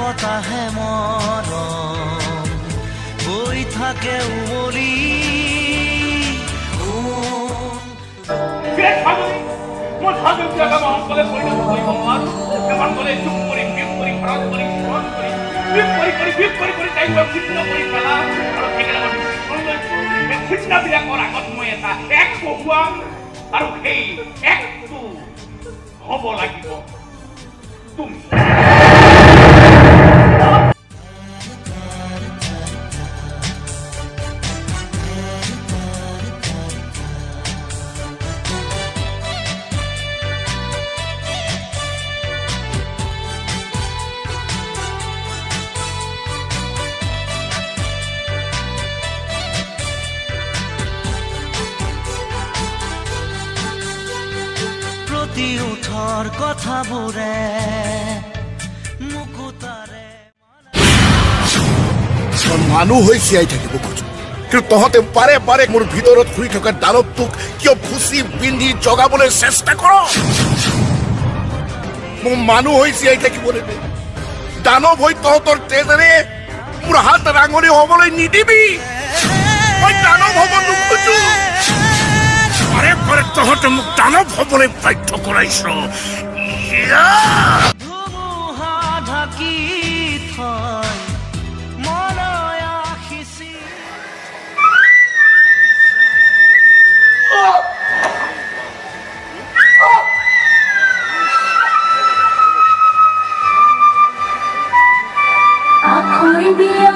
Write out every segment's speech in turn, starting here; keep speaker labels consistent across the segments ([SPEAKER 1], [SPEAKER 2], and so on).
[SPEAKER 1] বতাহে মৰম বৈ থাকে উমলি
[SPEAKER 2] আৰু সেই একটো হ'ব লাগিব তুমি
[SPEAKER 1] উঠৰ কথাবোৰে মুকুতাৰে
[SPEAKER 3] মানুহ হৈ জীয়াই থাকিব খোজো কিন্তু তহঁতে পাৰে পাৰে মোৰ ভিতৰত শুই থকা দানৱটোক কিয় ফুচি পিন্ধি জগাবলৈ চেষ্টা কৰ মোৰ মানুহ হৈ জীয়াই থাকিবলৈ দে দানৱ হৈ তহঁতৰ তেজেৰে মোৰ হাত ৰাঙনি হ'বলৈ নিদিবি মই দানৱ হ'ব নোখোজো পাৰে পাৰে তহঁতে মোক দানৱ হ'বলৈ বাধ্য কৰাইছ
[SPEAKER 1] ধুমুহা ঢাকি থয় মনয় সিঁচি
[SPEAKER 4] আখৈ দিয়া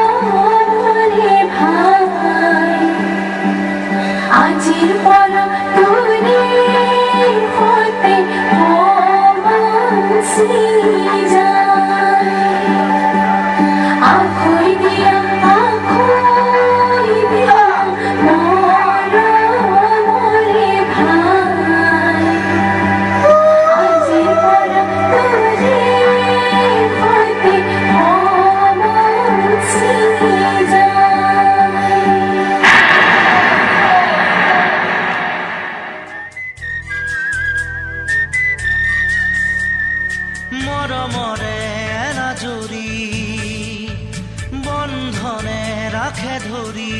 [SPEAKER 4] মৰমৰে ভাই আজিৰ পৰা তোৰে হতে সমাঞ্চি যায় আখৈ দিয়া মৰমৰে ভাই আজিৰ পৰা তোৰে হতে সমাঞ্চি যায়
[SPEAKER 1] মৰমৰে এনাজৰি বন্ধনে ৰাখে ধৰি